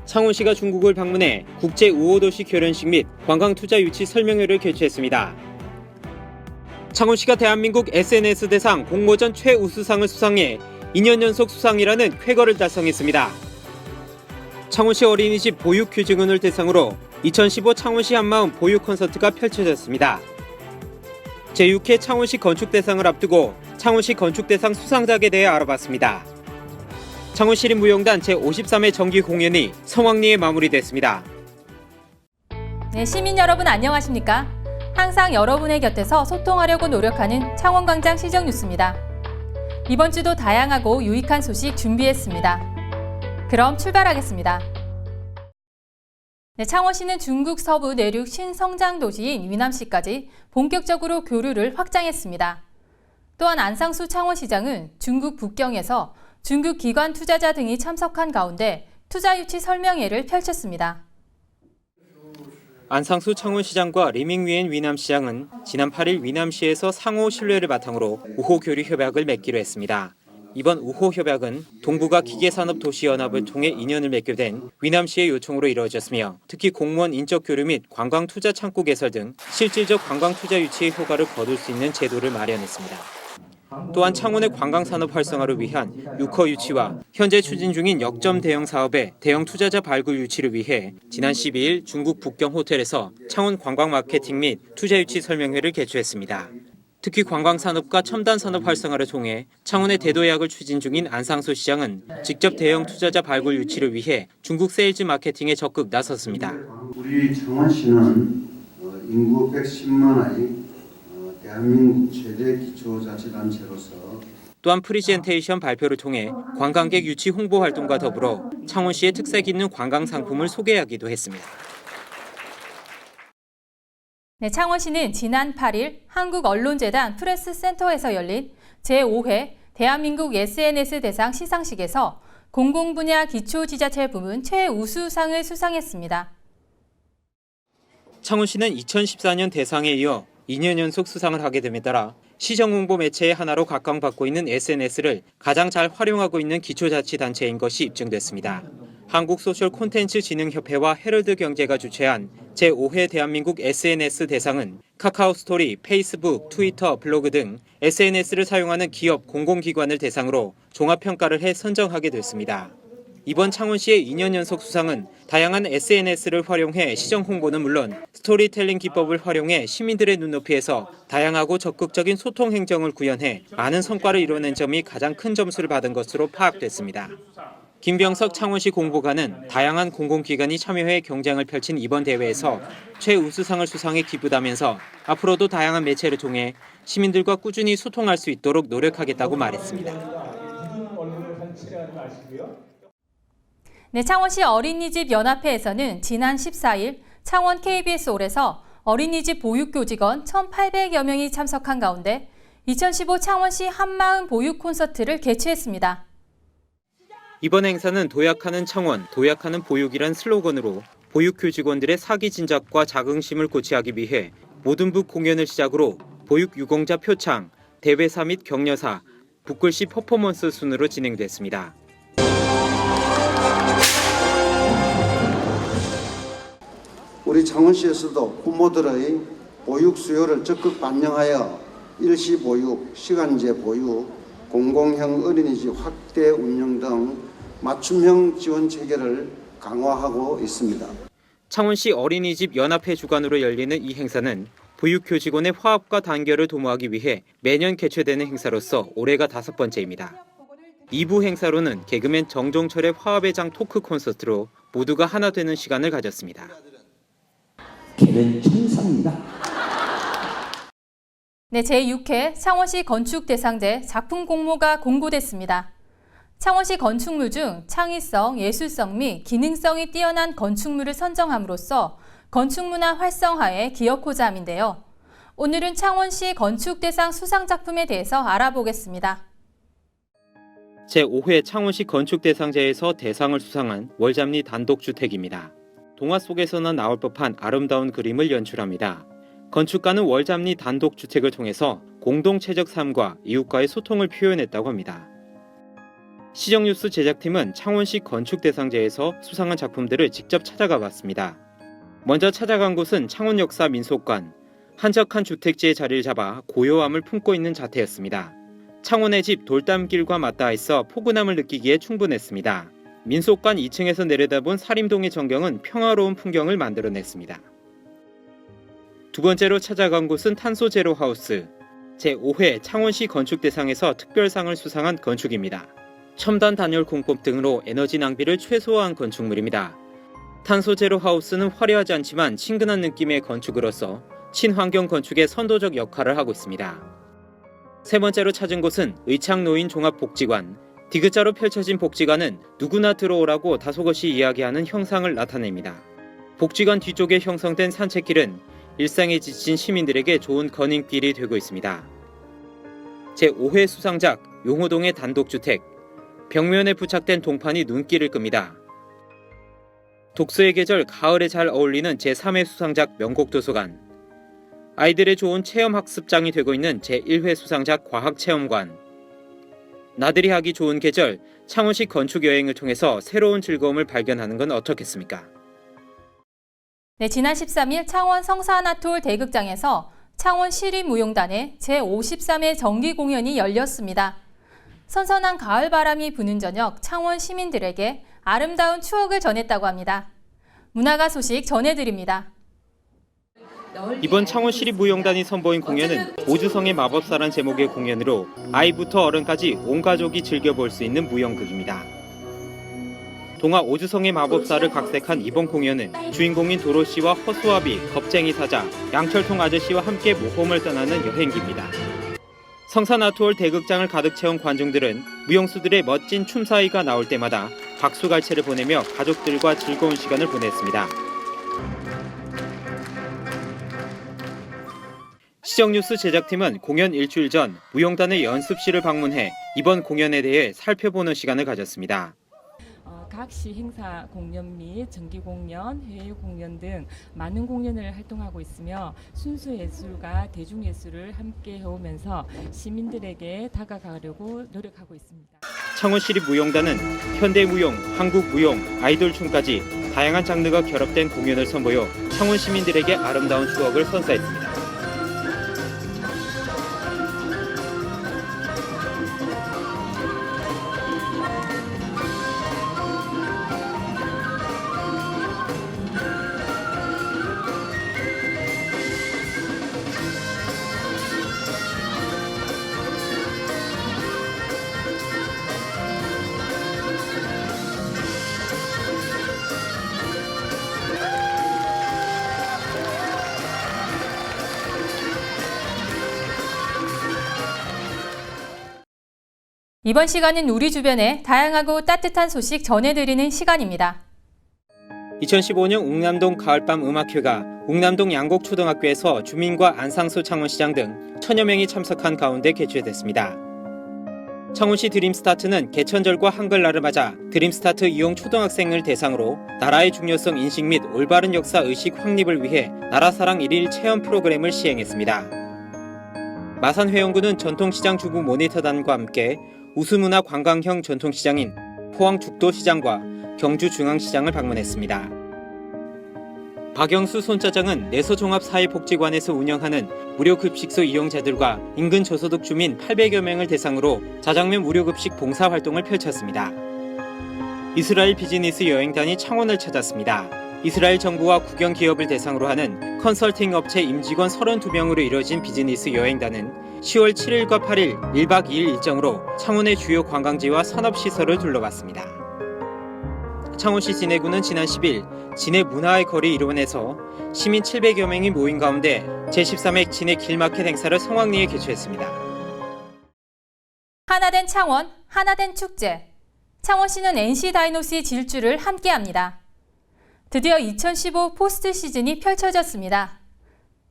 창원시가 중국을 방문해 국제 우호도시 결연식 및 관광투자 유치 설명회를 개최했습니다. 창원시가 대한민국 SNS 대상 공모전 최우수상을 수상해 2년 연속 수상이라는 쾌거를 달성했습니다. 창원시 어린이집 보육규직원을 대상으로 2015 창원시 한마음 보육 콘서트가 펼쳐졌습니다. 제6회 창원시 건축대상을 앞두고 창원시 건축대상 수상작에 대해 알아봤습니다. 창원시립무용단 제53회 정기 공연이 성황리에 마무리됐습니다. 네, 시민 여러분 안녕하십니까? 항상 여러분의 곁에서 소통하려고 노력하는 창원광장 시정뉴스입니다. 이번 주도 다양하고 유익한 소식 준비했습니다. 그럼 출발하겠습니다. 네, 창원시는 중국 서부 내륙 신성장도시인 위남시까지 본격적으로 교류를 확장했습니다. 또한 안상수 창원시장은 중국 북경에서 중국 기관 투자자 등이 참석한 가운데 투자 유치 설명회를 펼쳤습니다. 안상수 창원시장과 리밍위엔 위남시장은 지난 8일 위남시에서 상호 신뢰를 바탕으로 우호 교류 협약을 맺기로 했습니다. 이번 우호 협약은 동북아 기계산업도시연합을 통해 인연을 맺게 된 위남시의 요청으로 이루어졌으며 특히 공무원 인적 교류 및 관광 투자 창구 개설 등 실질적 관광 투자 유치의 효과를 거둘 수 있는 제도를 마련했습니다. 또한 창원의 관광산업 활성화를 위한 유커 유치와 현재 추진 중인 역점 대형 사업의 대형 투자자 발굴 유치를 위해 지난 12일 중국 북경 호텔에서 창원 관광 마케팅 및 투자 유치 설명회를 개최했습니다. 특히 관광산업과 첨단산업 활성화를 통해 창원의 대도약을 추진 중인 안상수 시장은 직접 대형 투자자 발굴 유치를 위해 중국 세일즈 마케팅에 적극 나섰습니다. 우리 창원시는 인구 110만의 대한민국 최대 기초자치단체로서 또한 프리젠테이션 발표를 통해 관광객 유치 홍보 활동과 더불어 창원시의 특색 있는 관광 상품을 소개하기도 했습니다. 네, 창원시는 지난 8일 한국언론재단 프레스센터에서 열린 제5회 대한민국 SNS 대상 시상식에서 공공분야 기초지자체 부문 최우수상을 수상했습니다. 창원시는 2014년 대상에 이어 2년 연속 수상을 하게 됨에 따라 시정 홍보 매체의 하나로 각광받고 있는 SNS를 가장 잘 활용하고 있는 기초자치단체인 것이 입증됐습니다. 한국소셜 콘텐츠진흥협회와 헤럴드경제가 주최한 제5회 대한민국 SNS 대상은 카카오 스토리, 페이스북, 트위터, 블로그 등 SNS를 사용하는 기업, 공공기관을 대상으로 종합평가를 해 선정하게 됐습니다. 이번 창원시의 2년 연속 수상은 다양한 SNS를 활용해 시정 홍보는 물론 스토리텔링 기법을 활용해 시민들의 눈높이에서 다양하고 적극적인 소통 행정을 구현해 많은 성과를 이뤄낸 점이 가장 큰 점수를 받은 것으로 파악됐습니다. 김병석 창원시 공보관은 다양한 공공기관이 참여해 경쟁을 펼친 이번 대회에서 최우수상을 수상해 기쁘다면서 앞으로도 다양한 매체를 통해 시민들과 꾸준히 소통할 수 있도록 노력하겠다고 말했습니다. 네, 창원시 어린이집 연합회에서는 지난 14일 창원 KBS홀에서 어린이집 보육교직원 1,800여 명이 참석한 가운데 2015 창원시 한마음 보육 콘서트를 개최했습니다. 이번 행사는 도약하는 창원, 도약하는 보육이란 슬로건으로 보육교직원들의 사기 진작과 자긍심을 고취하기 위해 모든 북 공연을 시작으로 보육 유공자 표창, 대회사 및 격려사, 붓글씨 퍼포먼스 순으로 진행됐습니다. 우리 창원시에서도 부모들의 보육 수요를 적극 반영하여 일시 보육, 시간제 보육, 공공형 어린이집 확대 운영 등 맞춤형 지원 체계를 강화하고 있습니다. 창원시 어린이집 연합회 주관으로 열리는 이 행사는 보육교직원의 화합과 단결을 도모하기 위해 매년 개최되는 행사로서 올해가 5번째입니다. 2부 행사로는 개그맨 정종철의 화합의 장 토크 콘서트로 모두가 하나 되는 시간을 가졌습니다. 걔는 천사입니다. 네, 제6회 창원시 건축대상제 작품 공모가 공고됐습니다. 창원시 건축물 중 창의성, 예술성 및 기능성이 뛰어난 건축물을 선정함으로써 건축문화 활성화에 기여하고자 함인데요. 오늘은 창원시 건축대상 수상작품에 대해서 알아보겠습니다. 제5회 창원시 건축대상제에서 대상을 수상한 월잡리 단독주택입니다. 동화 속에서나 나올 법한 아름다운 그림을 연출합니다. 건축가는 월잡리 단독주택을 통해서 공동체적 삶과 이웃과의 소통을 표현했다고 합니다. 시정뉴스 제작팀은 창원시 건축대상제에서 수상한 작품들을 직접 찾아가 봤습니다. 먼저 찾아간 곳은 창원역사 민속관, 한적한 주택지의 자리를 잡아 고요함을 품고 있는 자태였습니다. 창원의 집 돌담길과 맞닿아 있어 포근함을 느끼기에 충분했습니다. 민속관 2층에서 내려다본 사림동의 전경은 평화로운 풍경을 만들어냈습니다. 두 번째로 찾아간 곳은 탄소 제로 하우스, 제5회 창원시 건축대상에서 특별상을 수상한 건축입니다. 첨단 단열 공법 등으로 에너지 낭비를 최소화한 건축물입니다. 탄소 제로 하우스는 화려하지 않지만 친근한 느낌의 건축으로서 친환경 건축의 선도적 역할을 하고 있습니다. 세 번째로 찾은 곳은 의창노인 종합복지관. 디귿자로 펼쳐진 복지관은 누구나 들어오라고 다소곳이 이야기하는 형상을 나타냅니다. 복지관 뒤쪽에 형성된 산책길은 일상에 지친 시민들에게 좋은 거닝길이 되고 있습니다. 제5회 수상작 용호동의 단독주택. 벽면에 부착된 동판이 눈길을 끕니다. 독서의 계절 가을에 잘 어울리는 제3회 수상작 명곡도서관. 아이들의 좋은 체험학습장이 되고 있는 제1회 수상작 과학체험관. 나들이 하기 좋은 계절 창원시 건축여행을 통해서 새로운 즐거움을 발견하는 건 어떻겠습니까? 네, 지난 13일 창원 성산아톨 대극장에서 창원 시립무용단의 제53회 정기 공연이 열렸습니다. 선선한 가을 바람이 부는 저녁 창원 시민들에게 아름다운 추억을 전했다고 합니다. 문화가 소식 전해드립니다. 이번 창원시립무용단이 선보인 공연은 오주성의 마법사란 제목의 공연으로 아이부터 어른까지 온 가족이 즐겨볼 수 있는 무용극입니다. 동화 오주성의 마법사를 각색한 이번 공연은 주인공인 도로시와 허수아비, 겁쟁이 사자, 양철통 아저씨와 함께 모험을 떠나는 여행기입니다. 성산아트홀 대극장을 가득 채운 관중들은 무용수들의 멋진 춤사위가 나올 때마다 박수갈채를 보내며 가족들과 즐거운 시간을 보냈습니다. 시정뉴스 제작팀은 공연 일주일 전 무용단의 연습실을 방문해 이번 공연에 대해 살펴보는 시간을 가졌습니다. 각 시 행사 공연 및 정기 공연, 해외 공연 등 많은 공연을 활동하고 있으며 순수 예술과 대중 예술을 함께 해오면서 시민들에게 다가가려고 노력하고 있습니다. 창원시립무용단은 현대무용, 한국무용, 아이돌 춤까지 다양한 장르가 결합된 공연을 선보여 창원 시민들에게 아름다운 추억을 선사했습니다. 이번 시간은 우리 주변의 다양하고 따뜻한 소식 전해드리는 시간입니다. 2015년 웅남동 가을밤 음악회가 웅남동 양곡초등학교에서 주민과 안상수 창원시장 등 1000여 명이 참석한 가운데 개최됐습니다. 창원시 드림스타트는 개천절과 한글날을 맞아 드림스타트 이용 초등학생을 대상으로 나라의 중요성 인식 및 올바른 역사 의식 확립을 위해 나라사랑 1일 체험 프로그램을 시행했습니다. 마산회원구는 전통시장 주부 모니터단과 함께 우수문화 관광형 전통시장인 포항죽도시장과 경주중앙시장을 방문했습니다. 박영수 손짜장은 내서종합사회복지관에서 운영하는 무료급식소 이용자들과 인근 저소득 주민 800여 명을 대상으로 자장면 무료급식 봉사활동을 펼쳤습니다. 이스라엘 비즈니스 여행단이 창원을 찾았습니다. 이스라엘 정부와 국영기업을 대상으로 하는 컨설팅 업체 임직원 32명으로 이뤄진 비즈니스 여행단은 10월 7일과 8일 1박 2일 일정으로 창원의 주요 관광지와 산업시설을 둘러봤습니다. 창원시 진해구는 지난 10일 진해 문화의 거리 이론에서 시민 700여 명이 모인 가운데 제13회 진해 길마켓 행사를 성황리에 개최했습니다. 하나된 창원, 하나된 축제. 창원시는 NC 다이노스의 질주를 함께합니다. 드디어 2015 포스트 시즌이 펼쳐졌습니다.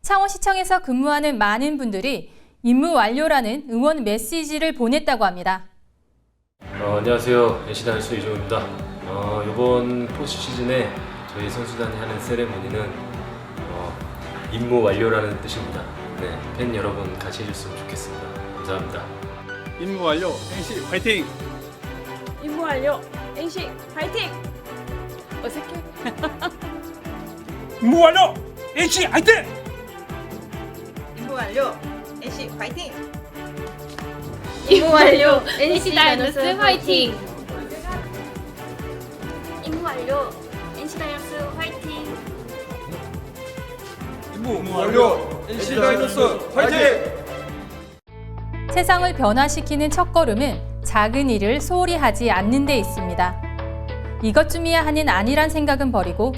창원시청에서 근무하는 많은 분들이 임무 완료라는 응원 메시지를 보냈다고 합니다. 안녕하세요. NC 다이노스 이종입니다. 이번 포스트 시즌에 저희 선수단이 하는 세레모니는 임무 완료라는 뜻입니다. 네, 팬 여러분 같이 해줬으면 좋겠습니다. 감사합니다. 임무 완료, NC 화이팅! 임무 완료. NC 파이팅. 어색해. 임무 완료! NC 화이팅! 임무 완료. NC 파이팅! 임무 완료. NC 다이너스 화이팅. 임무 완료. NC 다이너스 화이팅. 임무 완료! NC 다이노스 화이팅! 세상을 변화시키는 첫걸음은 작은 일을 소홀히 하지 않는 데 있습니다. 이것쯤이야 하는 아니란 생각은 버리고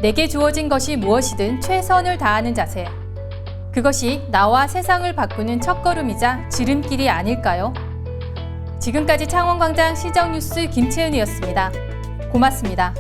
내게 주어진 것이 무엇이든 최선을 다하는 자세. 그것이 나와 세상을 바꾸는 첫걸음이자 지름길이 아닐까요? 지금까지 창원광장 시정뉴스 김채은이었습니다. 고맙습니다.